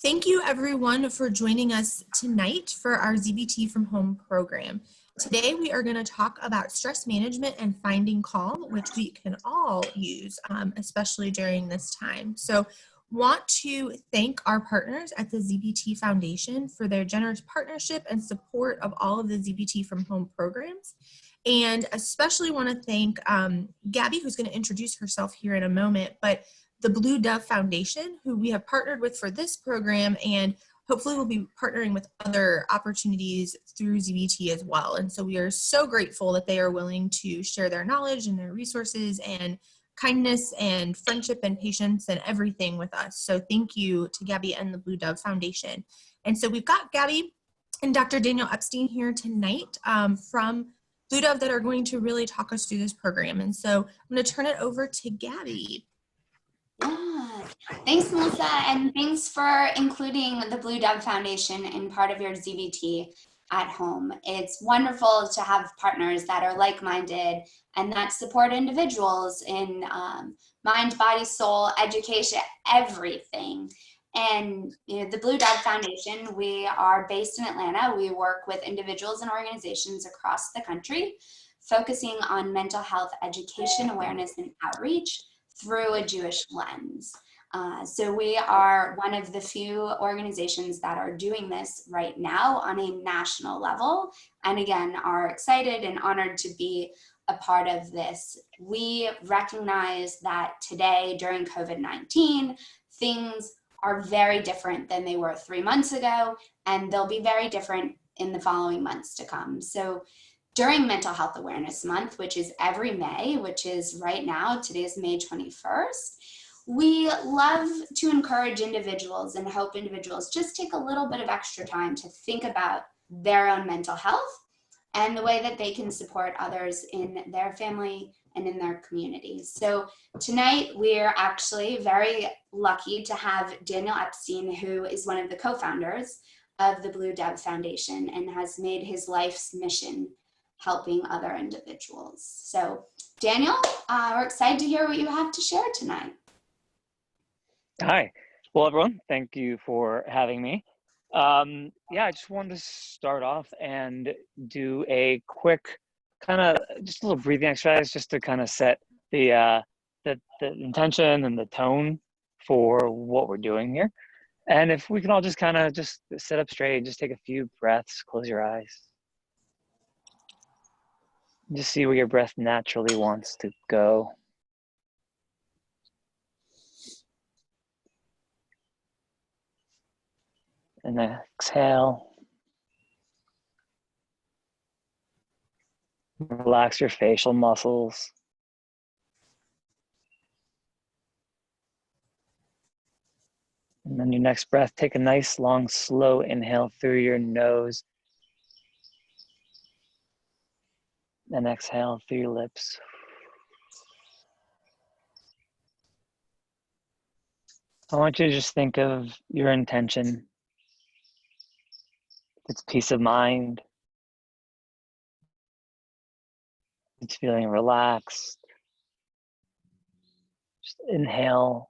Thank you everyone for joining us tonight for our ZBT from Home program. Today we are going to talk about stress management and finding calm, which we can all use, especially during this time. So want to thank our partners at the ZBT Foundation for their generous partnership and support of all of the ZBT from Home programs. And especially want to thank Gabby, who's going to introduce herself here in a moment, but the Blue Dove Foundation, who we have partnered with for this program, and hopefully we'll be partnering with other opportunities through ZBT as well. And so we are so grateful that they are willing to share their knowledge and their resources and kindness and friendship and patience and everything with us. So thank you to Gabby and the Blue Dove Foundation. And so we've got Gabby and Dr. Daniel Epstein here tonight from Blue Dove that are going to really talk us through this program. And so I'm going to turn it over to Gabby. Yeah, thanks, Melissa, and thanks for including the Blue Dove Foundation in part of your ZBT at home. It's wonderful to have partners that are like-minded and that support individuals in mind, body, soul, education, everything. And the Blue Dove Foundation, we are based in Atlanta. We work with individuals and organizations across the country, focusing on mental health education, awareness, and outreach through a Jewish lens. So we are one of the few organizations that are doing this right now on a national level, and again, are excited and honored to be a part of this. We recognize that today during COVID-19, things are very different than they were 3 months ago, and they'll be very different in the following months to come. So during Mental Health Awareness Month, which is every May, which is right now, today is May 21st, we love to encourage individuals and help individuals just take a little bit of extra time to think about their own mental health and the way that they can support others in their family and in their communities. So tonight we're actually very lucky to have Daniel Epstein, who is one of the co-founders of the Blue Dove Foundation and has made his life's mission helping other individuals. So Daniel, we're excited to hear what you have to share tonight. Hi. Well, everyone, thank you for having me. Yeah, I just wanted to start off and do a quick just a little breathing exercise just to kind of set the intention and the tone for what we're doing here. And if we can all just just sit up straight, just take a few breaths, close your eyes. Just see where your breath naturally wants to go. And then exhale. Relax your facial muscles. And then your next breath, take a nice, long, slow inhale through your nose. And exhale through your lips. I want you to just think of your intention. It's peace of mind. It's feeling relaxed. Just inhale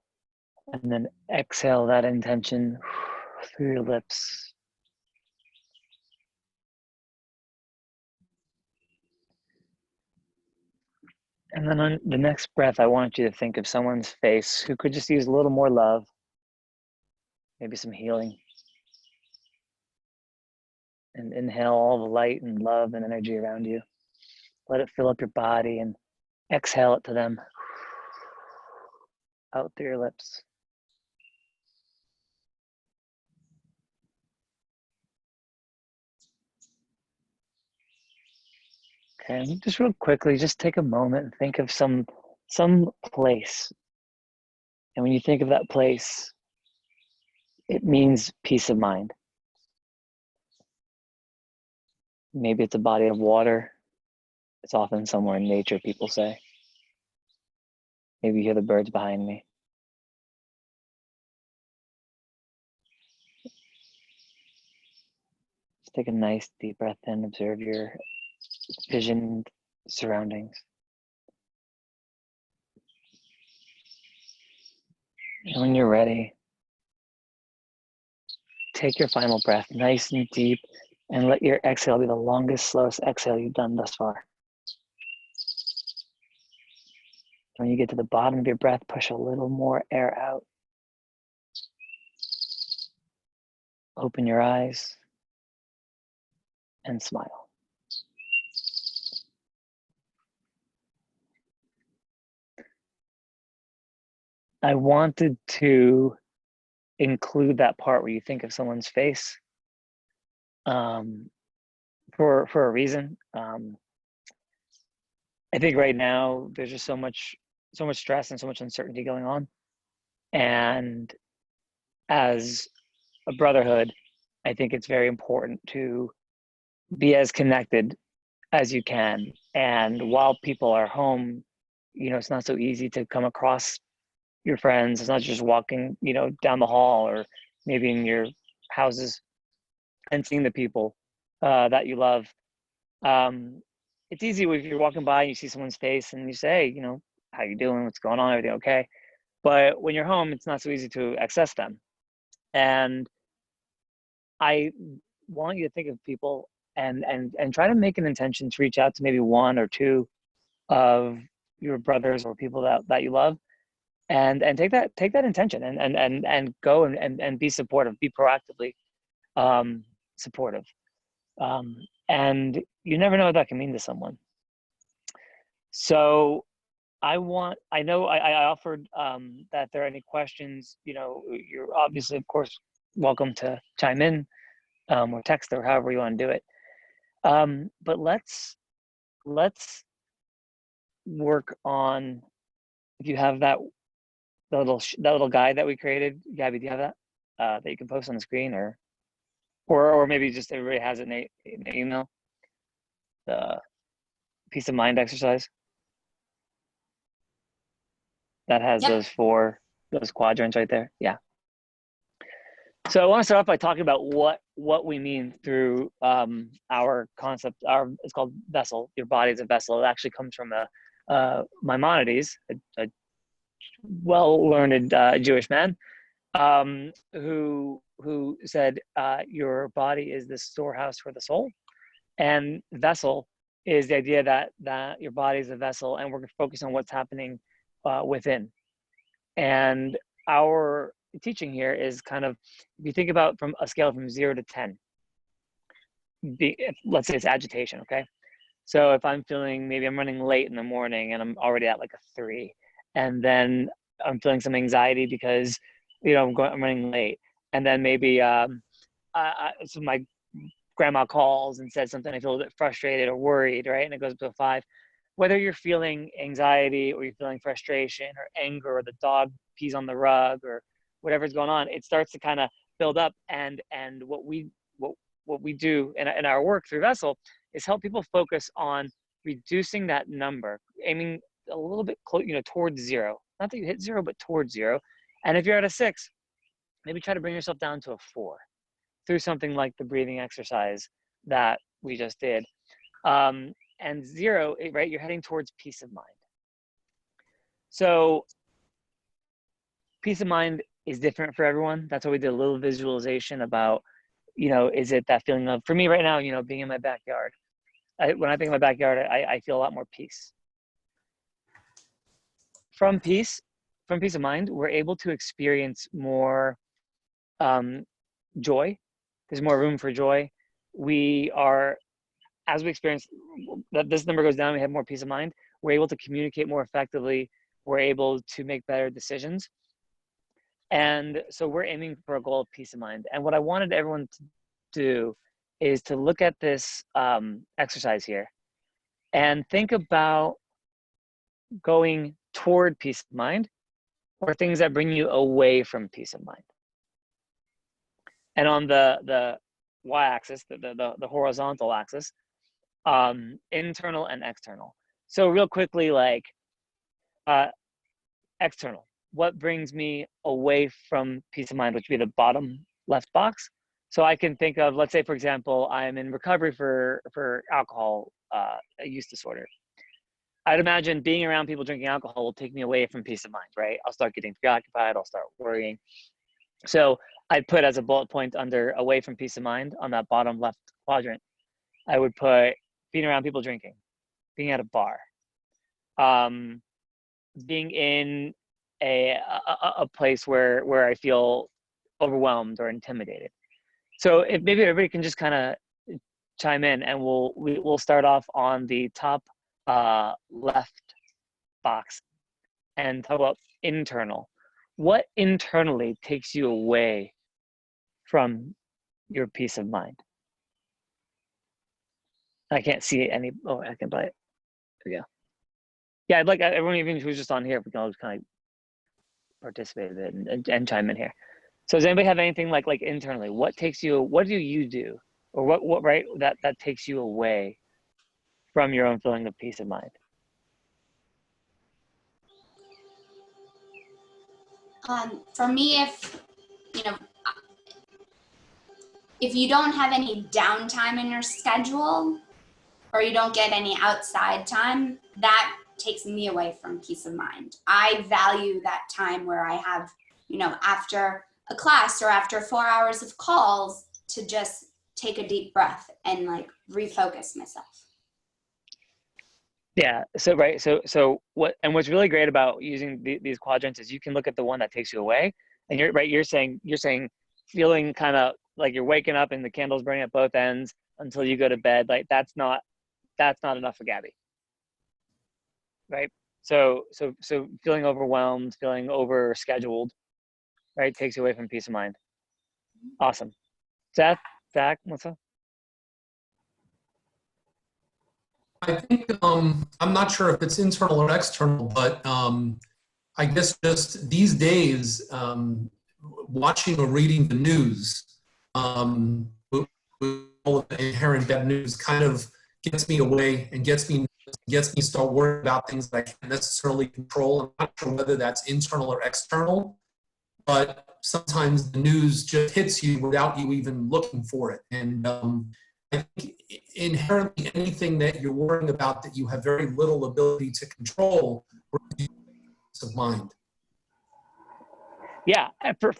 and then exhale that intention through your lips. And then on the next breath, I want you to think of someone's face who could just use a little more love, maybe some healing. And inhale all the light and love and energy around you. Let it fill up your body and exhale it to them out through your lips. Okay, and just real quickly, just take a moment and think of some place. And when you think of that place, it means peace of mind. Maybe it's a body of water. It's often somewhere in nature, people say. Maybe you hear the birds behind me. Just take a nice deep breath in, observe your vision, surroundings. And when you're ready, take your final breath nice and deep and let your exhale be the longest, slowest exhale you've done thus far. When you get to the bottom of your breath, push a little more air out. Open your eyes and smile. I wanted to include that part where you think of someone's face for a reason. I think right now there's just so much stress and so much uncertainty going on. And as a brotherhood, I think it's very important to be as connected as you can. And while people are home, it's not so easy to come across your friends. It's not just walking, down the hall or maybe in your houses and seeing the people that you love. It's easy if you're walking by and you see someone's face and you say, how you doing? What's going on? Everything okay? But when you're home, it's not so easy to access them. And I want you to think of people and try to make an intention to reach out to maybe one or two of your brothers or people that you love, and take that intention and go and be supportive, be proactively supportive. And you never know what that can mean to someone. So I know I offered that if there are any questions, you're obviously, of course, welcome to chime in or text or however you want to do it. But let's work on, if you have that little guide that we created. Gabby, do you have that that you can post on the screen, or maybe just everybody has it in an email? The peace of mind exercise that has Yep. those quadrants right there. Yeah. So I want to start off by talking about what we mean through our concept. It's called vessel. Your body is a vessel. It actually comes from Maimonides, a well-learned Jewish man, who said your body is the storehouse for the soul, and vessel is the idea that your body is a vessel, and we're focused on what's happening within. And our teaching here is kind of, if you think about from a scale from 0 to 10, let's say it's agitation, okay? So if I'm feeling, maybe I'm running late in the morning and I'm already at like a 3, and then I'm feeling some anxiety because I'm running late, and then maybe so my grandma calls and says something, I feel a bit frustrated or worried, right? And it goes up to a 5. Whether you're feeling anxiety or you're feeling frustration or anger, or the dog pees on the rug or whatever's going on, it starts to kind of build up. And what we do in our work through Vessel is help people focus on reducing that number, aiming a little bit close, towards 0. Not that you hit 0, but towards 0. And if you're at a 6, maybe try to bring yourself down to a 4 through something like the breathing exercise that we just did. And 0, right, you're heading towards peace of mind. So peace of mind is different for everyone. That's why we did a little visualization about, is it that feeling of, for me right now, being in my backyard. When I think of my backyard, I feel a lot more peace. From peace of mind, we're able to experience more joy. There's more room for joy. As we experience that this number goes down, we have more peace of mind. We're able to communicate more effectively. We're able to make better decisions. And so we're aiming for a goal of peace of mind. And what I wanted everyone to do is to look at this exercise here and think about going toward peace of mind or things that bring you away from peace of mind. And on the y-axis, the horizontal axis, internal and external. So real quickly, like external, what brings me away from peace of mind, which would be the bottom left box. So I can think of, let's say, for example, I'm in recovery for alcohol use disorder. I'd imagine being around people drinking alcohol will take me away from peace of mind, right? I'll start getting preoccupied, I'll start worrying. So I'd put as a bullet point under away from peace of mind on that bottom left quadrant, I would put being around people drinking, being at a bar, being in a place where I feel overwhelmed or intimidated. So if maybe everybody can just kind of chime in, and we'll start off on the top left box and talk about internal. What internally takes you away from your peace of mind? I can't see any. Oh, I can buy it. There we go. Yeah, I'd like everyone, even who's just on here, we can all just kind of participate a bit and chime in here. So does anybody have anything like internally? What takes you? What do you do, or what right that takes you away from your own feeling of peace of mind? For me, if you don't have any downtime in your schedule, or you don't get any outside time, that takes me away from peace of mind. I value that time where I have, after a class or after 4 hours of calls, to just take a deep breath and like refocus myself. Yeah. So right. So what's really great about using these quadrants is you can look at the one that takes you away, and you're right. You're saying feeling kind of like you're waking up and the candle's burning at both ends until you go to bed. Like that's not enough for Gabby. Right. So feeling overwhelmed, feeling over scheduled, right, takes you away from peace of mind. Awesome. Zach, Melissa? I think I'm not sure if it's internal or external, but I guess just these days, watching or reading the news with all of the inherent bad news kind of gets me away and gets me start worrying about things that I can't necessarily control. I'm not sure whether that's internal or external, but sometimes the news just hits you without you even looking for it. And I think inherently anything that you're worrying about that you have very little ability to control brings you peace of mind. Yeah,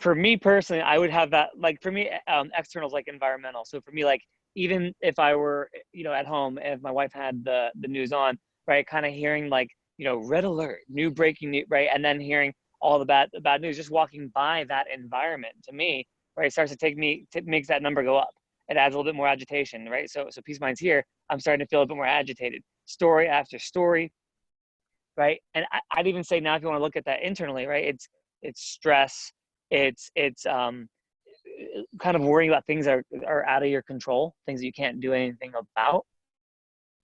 for me personally, I would have that, like for me, external is like environmental. So for me, like even if I were, at home, if my wife had the news on, right, kind of hearing like, red alert, new breaking news, right, and then hearing all the bad news, just walking by that environment to me, right, starts to makes that number go up. It adds a little bit more agitation, right? So peace of mind's here. I'm starting to feel a bit more agitated. Story after story, right? And I'd even say now, if you want to look at that internally, right? It's stress. It's kind of worrying about things that are out of your control, things that you can't do anything about.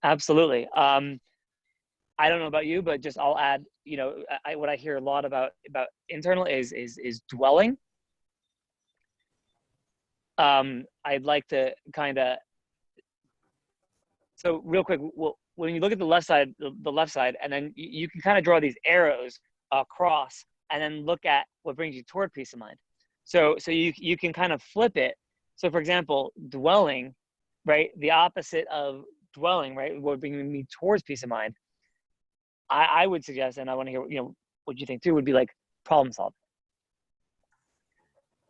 Absolutely. I don't know about you, but just I'll add, what I hear a lot about internal is dwelling. I'd like to kind of, so real quick, when you look at the left side, and then you can kind of draw these arrows across and then look at what brings you toward peace of mind. So you can kind of flip it. So for example, dwelling, right? The opposite of dwelling, right? What would bring me towards peace of mind? I would suggest, and I want to hear, what you think too, would be like problem solving,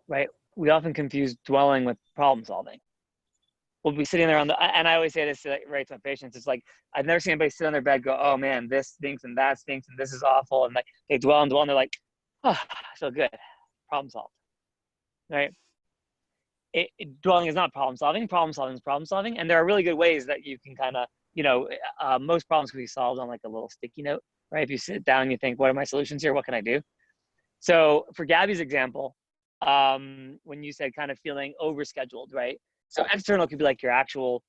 right? We often confuse dwelling with problem solving. We'll be sitting there and I always say this right to my patients. It's like, I've never seen anybody sit on their bed, go, oh man, this stinks and that stinks and this is awful. And like they dwell and they're like, oh, I feel good. Problem solved, right? Dwelling is not problem solving. Problem solving is problem solving. And there are really good ways that you can kind of, most problems can be solved on like a little sticky note, right? If you sit down and you think, what are my solutions here? What can I do? So for Gabby's example, when you said kind of feeling overscheduled, right? So external could be like your actual,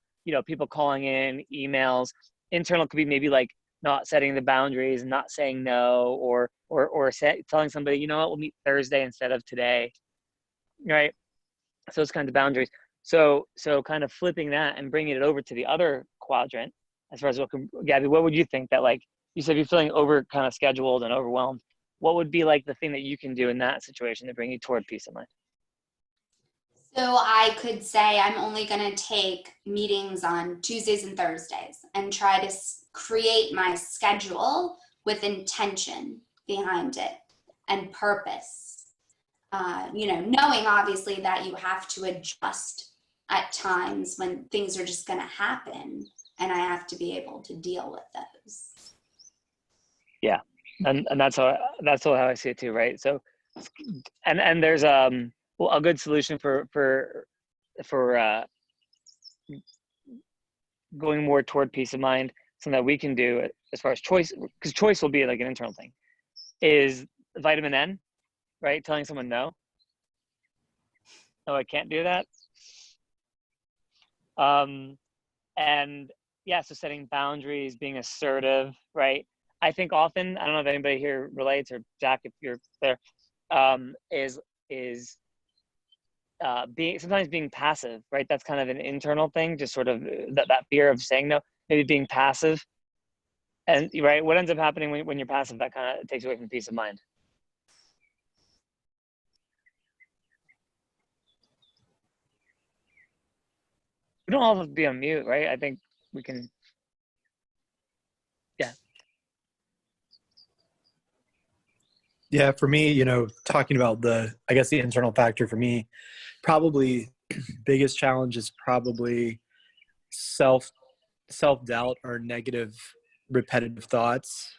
people calling in, emails. Internal could be maybe like not setting the boundaries, not saying no, or telling somebody, you know what, we'll meet Thursday instead of today, right? So it's kind of boundaries. So kind of flipping that and bringing it over to the other quadrant, as far as Gabby, what would you think that, like you said, you're feeling over kind of scheduled and overwhelmed, what would be like the thing that you can do in that situation to bring you toward peace of mind? So I could say I'm only going to take meetings on Tuesdays and Thursdays and try to create my schedule with intention behind it and purpose. knowing obviously that you have to adjust at times when things are just going to happen, and I have to be able to deal with those. Yeah, and that's how I see it too, right? So, and there's a good solution for going more toward peace of mind. Something that we can do as far as choice, because choice will be like an internal thing, is vitamin N, right? Telling someone no, I can't do that. And yeah, so setting boundaries, being assertive, right? I think often, I don't know if anybody here relates, or Jack, if you're there, is sometimes being passive, right? That's kind of an internal thing, just sort of that fear of saying no, maybe being passive. And right, what ends up happening when you're passive, that kind of takes away from peace of mind. We don't all have to be on mute, right? I think we can, yeah. Yeah, for me, talking about the internal factor for me, probably biggest challenge is probably self-doubt or negative repetitive thoughts.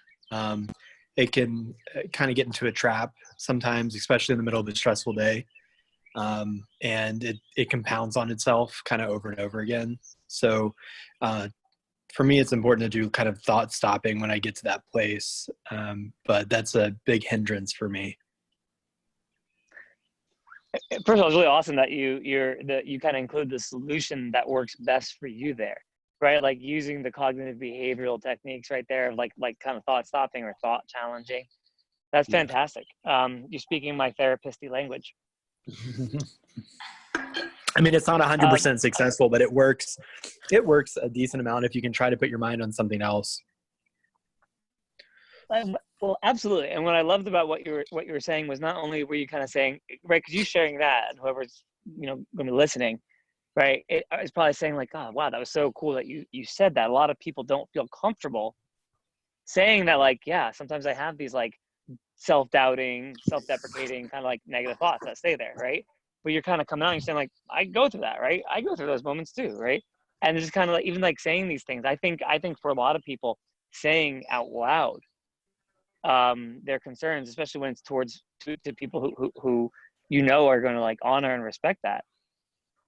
It can kind of get into a trap sometimes, especially in the middle of a stressful day. And it compounds on itself kind of over and over again. So for me, it's important to do kind of thought stopping when I get to that place. But that's a big hindrance for me. First of all, it's really awesome that you kind of include the solution that works best for you there, right? Like using the cognitive behavioral techniques right there, like kind of thought stopping or thought challenging. That's fantastic. You're speaking my therapist-y language. I mean, it's not 100% successful, but it works. It works a decent amount if you can try to put your mind on something else. Well, absolutely. And what I loved about what you were saying was not only were you kind of saying, right, because you sharing that, and whoever's going to be listening, right, it's probably saying like, oh, wow, that was so cool that you said that. A lot of people don't feel comfortable saying that, like, yeah, sometimes I have these like self-doubting, self-deprecating kind of like negative thoughts that stay there, right? But you're kind of coming out and you're saying like, I go through that, right? I go through those moments too, right? And it's just kind of like, even like saying these things, I think for a lot of people, saying out loud their concerns, especially when it's towards to people who are going to like honor and respect that.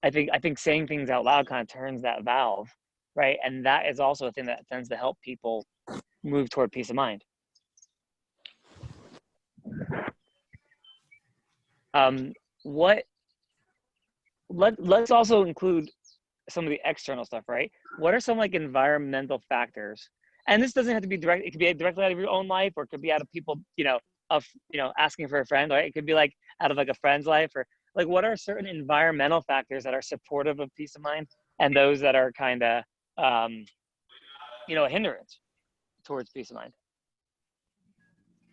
I think saying things out loud kind of turns that valve, right? And that is also a thing that tends to help people move toward peace of mind. Let's also include some of the external stuff, right? What are some like environmental factors? And this doesn't have to be direct. It could be directly out of your own life, or it could be out of people, asking for a friend, right? It could be like out of like a friend's life, or like what are certain environmental factors that are supportive of peace of mind, and those that are kind of, a hindrance towards peace of mind.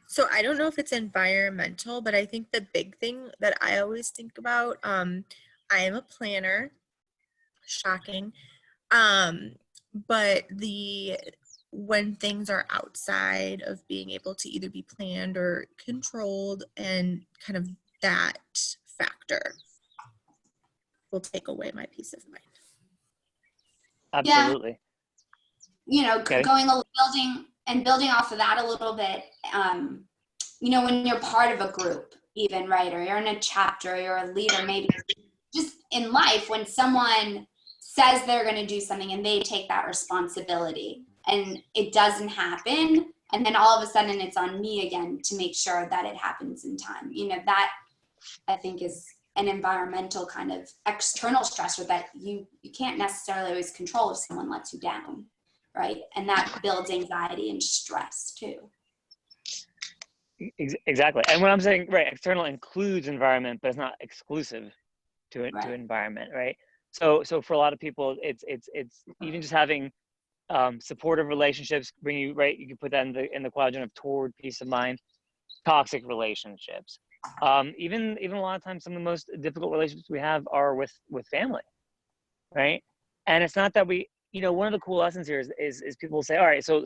So I don't know if it's environmental, but I think the big thing that I always think about, I am a planner, shocking, but when things are outside of being able to either be planned or controlled, and kind of that factor will take away my peace of mind. Absolutely. Yeah. Okay. Building off of that a little bit, when you're part of a group even, right, or you're in a chapter, you're a leader, maybe just in life, when someone says they're going to do something and they take that responsibility and it doesn't happen, and then all of a sudden it's on me again to make sure that it happens in time. That I think is an environmental kind of external stressor that you can't necessarily always control if someone lets you down, right? And that builds anxiety and stress too. Exactly. And what I'm saying, right, external includes environment, but it's not exclusive to it, to environment, right? So for a lot of people, it's even just having supportive relationships bring you, right, you can put that in the quadrant of toward peace of mind. Toxic relationships, even a lot of times, some of the most difficult relationships we have are with family, right? And it's not that we, one of the cool lessons here is people say, all right, so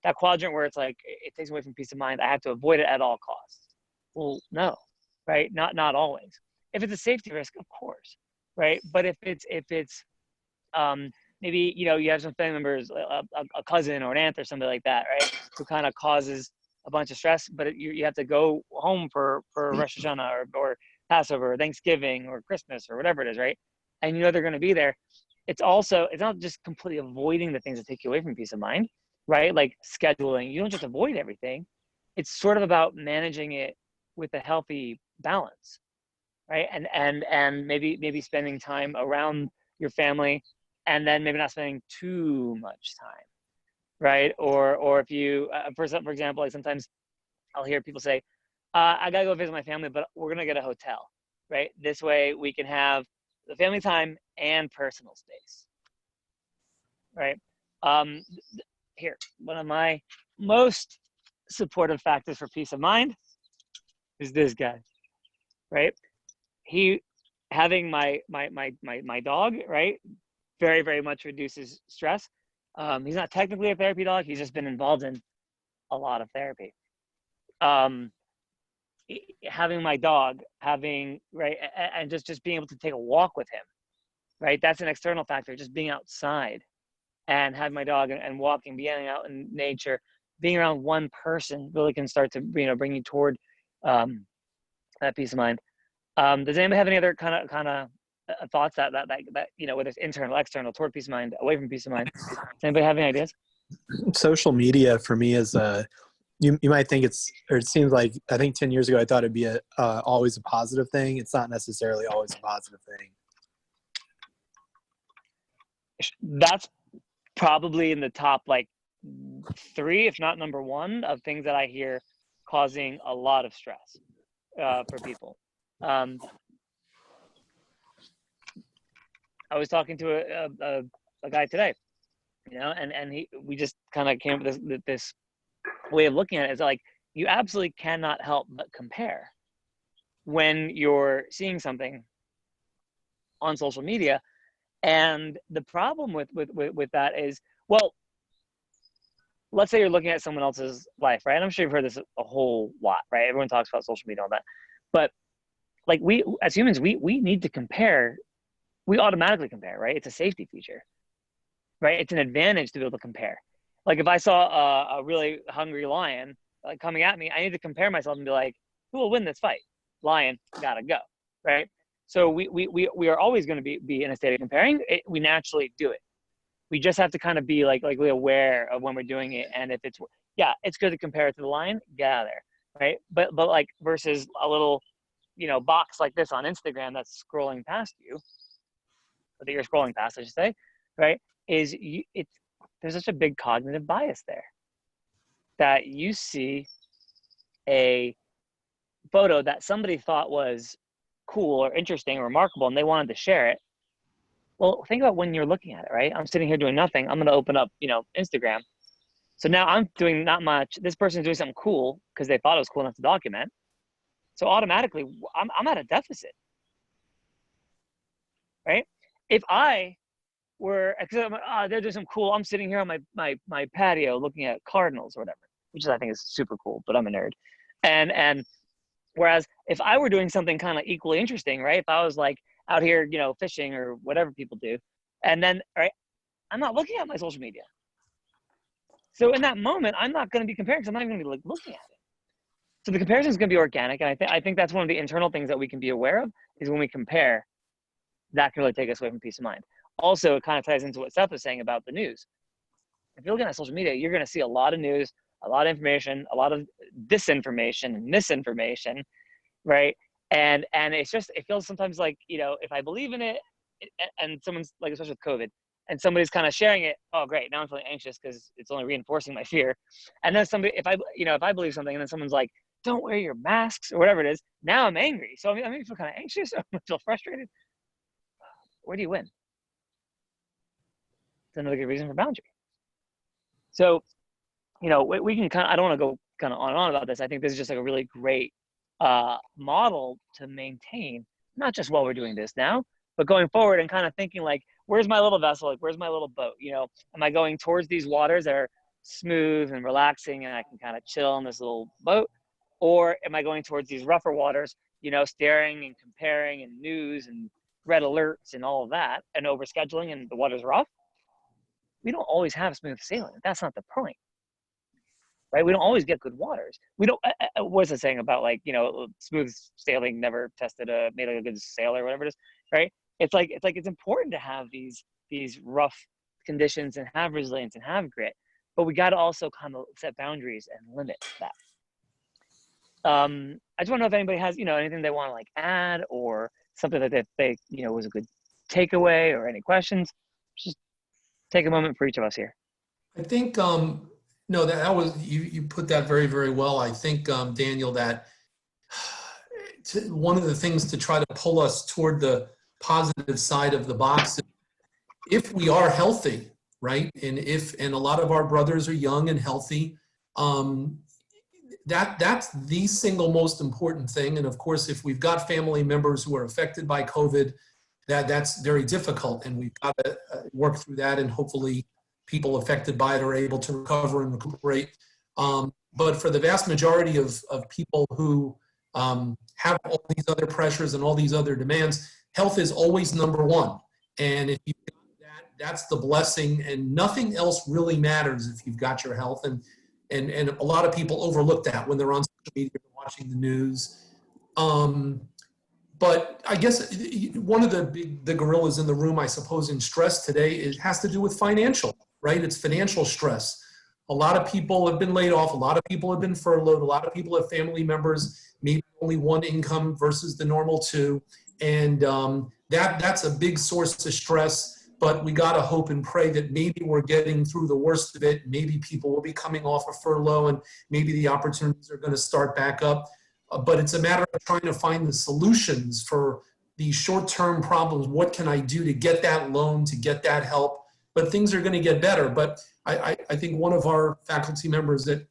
that quadrant where it's like it takes away from peace of mind, I have to avoid it at all costs. Well, no, right? Not always. If it's a safety risk, of course, right? But if it's maybe, you know, you have some family members, a cousin or an aunt or something like that, right, who kind of causes a bunch of stress, but you have to go home for Rosh Hashanah or Passover or Thanksgiving or Christmas or whatever it is, right? And you know they're going to be there. It's not just completely avoiding the things that take you away from peace of mind, right? Like scheduling. You don't just avoid everything. It's sort of about managing it with a healthy balance, right? And maybe spending time around your family, and then maybe not spending too much time, right? Or if you, for example, like sometimes I'll hear people say, I gotta go visit my family, but we're gonna get a hotel, right? This way we can have the family time and personal space, right? Here, one of my most supportive factors for peace of mind is this guy, right? He having my dog, right? Very, very much reduces stress. He's not technically a therapy dog. He's just been involved in a lot of therapy. Having my dog, right, and just being able to take a walk with him, right? That's an external factor. Just being outside and having my dog and walking, being out in nature, being around one person really can start to, you know, bring you toward that peace of mind. Does anybody have any other kind of thoughts that you know, whether it's internal, external, toward peace of mind, away from peace of mind? Does anybody have any ideas? Social media for me is you might think it seems like, I think 10 years ago I thought it'd be always a positive thing. It's not necessarily always a positive thing. That's probably in the top like 3, if not number 1, of things that I hear causing a lot of stress for people. I was talking to a guy today, you know, and we just kind of came up with this way of looking at it. Is like, you absolutely cannot help but compare when you're seeing something on social media. And the problem with that is, well, let's say you're looking at someone else's life, right? I'm sure you've heard this a whole lot, right? Everyone talks about social media and all that. But like, we as humans, we need to compare. We automatically compare, right? It's a safety feature, right? It's an advantage to be able to compare. Like, if I saw a really hungry lion coming at me, I need to compare myself and be like, who will win this fight? Lion, gotta go, right? So we are always going to be in a state of comparing. We naturally do it. We just have to kind of be like aware of when we're doing it. And if it's good to compare it to the lion, get out of there, right? But like, versus a little, you know, box like this on Instagram that's scrolling past you, or that you're scrolling past, I should say, right? There's such a big cognitive bias there that you see a photo that somebody thought was cool or interesting or remarkable and they wanted to share it. Well, think about when you're looking at it, right? I'm sitting here doing nothing. I'm going to open up, you know, Instagram. So now I'm doing not much. This person's doing something cool because they thought it was cool enough to document. So automatically, I'm at a deficit, right? If I were, because they're doing something cool, I'm sitting here on my patio looking at cardinals or whatever, which I think is super cool, but I'm a nerd. And whereas if I were doing something kind of equally interesting, right? If I was like out here, you know, fishing or whatever people do, and then, right, I'm not looking at my social media. So in that moment, I'm not going to be comparing, because I'm not even going to be like looking at it. So the comparison is going to be organic. And I think that's one of the internal things that we can be aware of, is when we compare, that can really take us away from peace of mind. Also, it kind of ties into what Seth was saying about the news. If you're looking at social media, you're going to see a lot of news, a lot of information, a lot of disinformation and misinformation, right? And it's just, it feels sometimes like, you know, if I believe in it, and someone's like, especially with COVID, and somebody's kind of sharing it, oh great, now I'm feeling anxious because it's only reinforcing my fear. And then somebody, if I believe something and then someone's like, don't wear your masks or whatever it is, now I'm angry. So I feel kind of anxious, I feel frustrated. Where do you win? It's another good reason for boundary. So, you know, we can kind of, I don't want to go kind of on and on about this. I think this is just like a really great model to maintain, not just while we're doing this now, but going forward and kind of thinking like, where's my little vessel? Like, where's my little boat? You know, am I going towards these waters that are smooth and relaxing and I can kind of chill in this little boat? Or am I going towards these rougher waters staring and comparing and news and red alerts and all of that and overscheduling and the water's rough, we don't always have smooth sailing. That's not the point, right? We don't always get good waters. We don't, what's the saying about smooth sailing never made a good sailor, whatever it is, right? It's important to have these rough conditions and have resilience and have grit, but we got to also kind of set boundaries and limit that. I just want to know if anybody has, anything they want to add or something that they was a good takeaway or any questions. Just take a moment for each of us here. I think, no, that was, you put that very, very well. I think, Daniel, that one of the things to try to pull us toward the positive side of the box is if we are healthy, right? And a lot of our brothers are young and healthy, that's the single most important thing. And of course, if we've got family members who are affected by COVID, that's very difficult, and we've got to work through that, and hopefully people affected by it are able to recover and recuperate. But for the vast majority of people who have all these other pressures and all these other demands, health is always number one. And if you've got that, that's the blessing, and nothing else really matters if you've got your health. And a lot of people overlook that when they're on social media and watching the news. But I guess one of the gorillas in the room, I suppose, in stress today has to do with financial, right? It's financial stress. A lot of people have been laid off. A lot of people have been furloughed. A lot of people have family members, maybe only one income versus the normal two. And that's a big source of stress. But we got to hope and pray that maybe we're getting through the worst of it. Maybe people will be coming off a furlough, and maybe the opportunities are going to start back up. But it's a matter of trying to find the solutions for these short-term problems. What can I do to get that loan, to get that help? But things are going to get better. But I think one of our faculty members at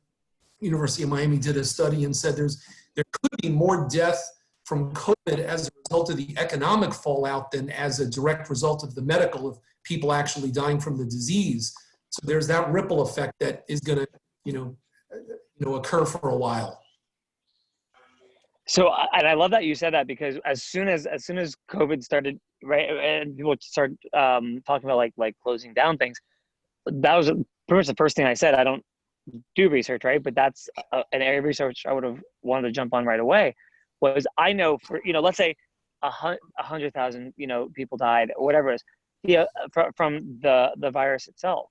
University of Miami did a study and said there could be more death from COVID as a result of the economic fallout than as a direct result of the medical, of people actually dying from the disease. So there's that ripple effect that is going to occur for a while. So, and I love that you said that, because as soon as COVID started, right, and people started talking about like closing down things, that was pretty much the first thing I said. I don't do research, right? But that's an area of research I would have wanted to jump on right away. Was I know for, let's say 100,000, people died or whatever it is, from the virus itself.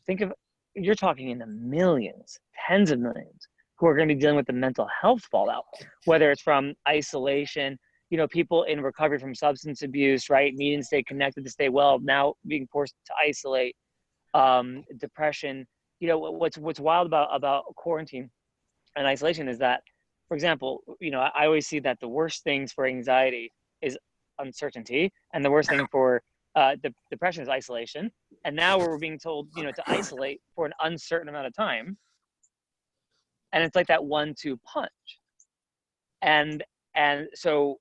Think of, you're talking in the millions, tens of millions, who are going to be dealing with the mental health fallout, whether it's from isolation, people in recovery from substance abuse, right, needing to stay connected to stay well, now being forced to isolate, depression. What's wild about quarantine and isolation is that, for example, I always see that the worst things for anxiety is uncertainty, and the worst thing for depression is isolation. And now we're being told, to isolate for an uncertain amount of time. And it's like that 1-2 punch. And so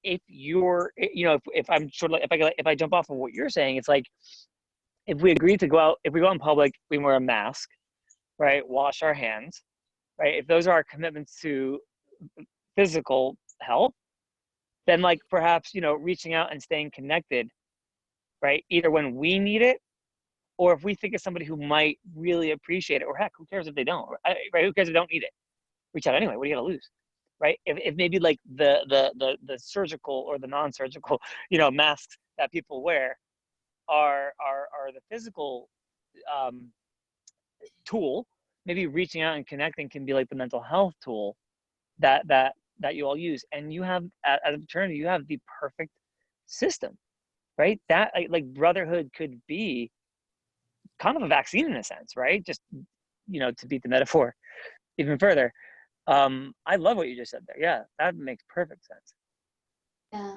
if you're, if I'm sort of like, if I jump off of what you're saying, it's like, if we agree to go out, if we go out in public, we wear a mask, right? Wash our hands, right? If those are our commitments to physical health, then perhaps, reaching out and staying connected, right? Either when we need it, or if we think of somebody who might really appreciate it, or heck, who cares if they don't, right? Who cares if they don't need it? Reach out anyway. What do you got to lose, right? If maybe the surgical or the non-surgical, masks that people wear are the physical tool, maybe reaching out and connecting can be like the mental health tool that you all use. And you have, at a fraternity, you have the perfect system, right? That like brotherhood could be kind of a vaccine in a sense, right? Just, to beat the metaphor even further. I love what you just said there. Yeah, that makes perfect sense. Yeah.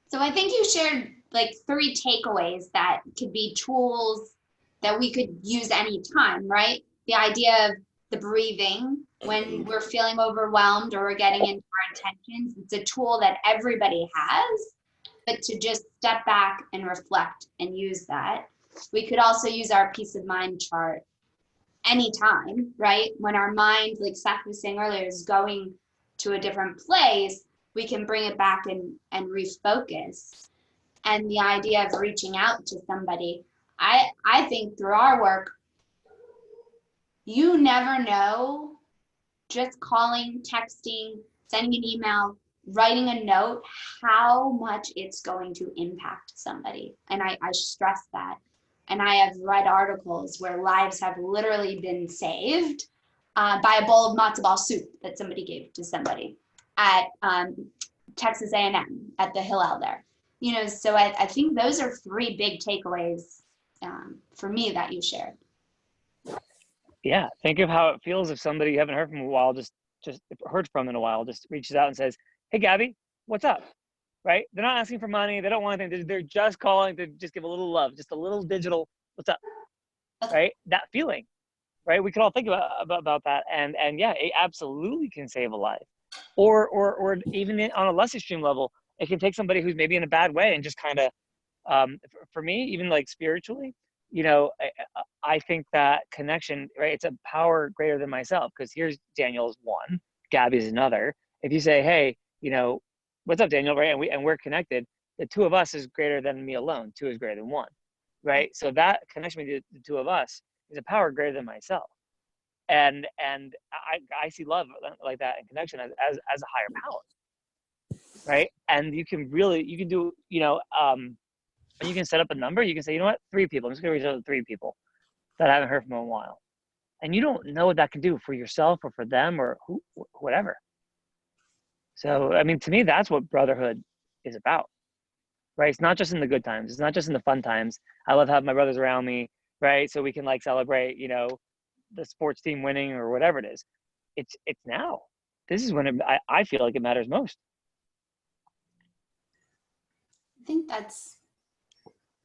So I think you shared 3 takeaways that could be tools that we could use anytime, right? The idea of the breathing when we're feeling overwhelmed or we're getting into our intentions. It's a tool that everybody has, but to just step back and reflect and use that. We could also use our peace of mind chart anytime, right? When our mind, like Seth was saying earlier, is going to a different place, we can bring it back and refocus. And the idea of reaching out to somebody, I think through our work, you never know, just calling, texting, sending an email, writing a note, how much it's going to impact somebody. And I stress that. And I have read articles where lives have literally been saved by a bowl of matzo ball soup that somebody gave to somebody at Texas A&M at the Hillel there. You know, so I think those are three big takeaways for me that you shared. Yeah, think of how it feels if somebody you haven't heard from in a while, just heard from in a while, just reaches out and says, "Hey, Gabby, what's up?" Right? They're not asking for money. They don't want anything. They're just calling to just give a little love, just a little digital, "What's up?" Right? That feeling, right? We could all think about that, and yeah, it absolutely can save a life, or even on a less extreme level, it can take somebody who's maybe in a bad way and just kind of, for me, even like spiritually, you know, I think that connection, right? It's a power greater than myself, because here's Daniel's one, Gabby's another. If you say, "Hey, you know, what's up, Daniel?" Right? And we're connected. The two of us is greater than me alone. Two is greater than one, right? So that connection between the two of us is a power greater than myself. And I see love like that and connection as a higher power, right? And you can do, you know, you can set up a number. You can say, "You know what, 3 people. I'm just gonna reach out to 3 people that I haven't heard from in a while." And you don't know what that can do for yourself or for them or whatever. So, I mean, to me, that's what brotherhood is about, right? It's not just in the good times. It's not just in the fun times. I love having my brothers around me, right? So we can like celebrate, you know, the sports team winning or whatever it is. It's now. This is when I feel like it matters most. I think that's,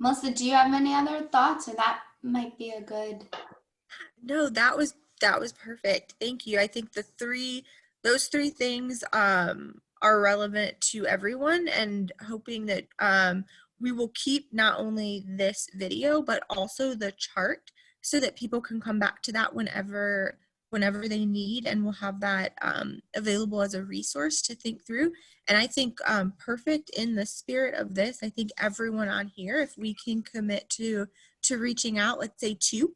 Melissa, do you have any other thoughts, or that might be a good? No, that was perfect. Thank you. I think those three things are relevant to everyone, and hoping that we will keep not only this video but also the chart, so that people can come back to that whenever they need, and we'll have that available as a resource to think through. And I think perfect in the spirit of this, I think everyone on here, if we can commit to reaching out, let's say 2,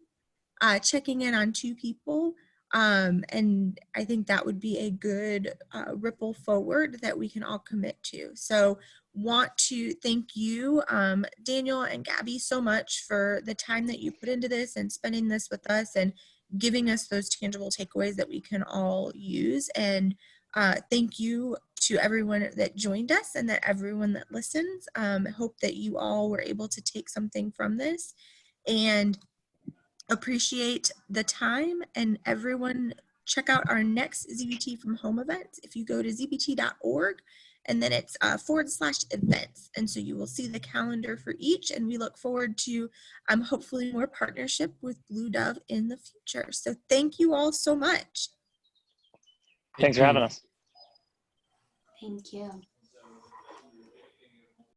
checking in on 2 people, and I think that would be a good ripple forward that we can all commit to. So want to thank you, Daniel and Gabby, so much for the time that you put into this and spending this with us and giving us those tangible takeaways that we can all use. And thank you to everyone that joined us and that everyone that listens. I hope that you all were able to take something from this and appreciate the time. And everyone, check out our next ZBT from Home event. If you go to zbt.org, and then it's /events. And so you will see the calendar for each, and we look forward to hopefully more partnership with Blue Dove in the future. So thank you all so much. Thanks for having us. Thank you.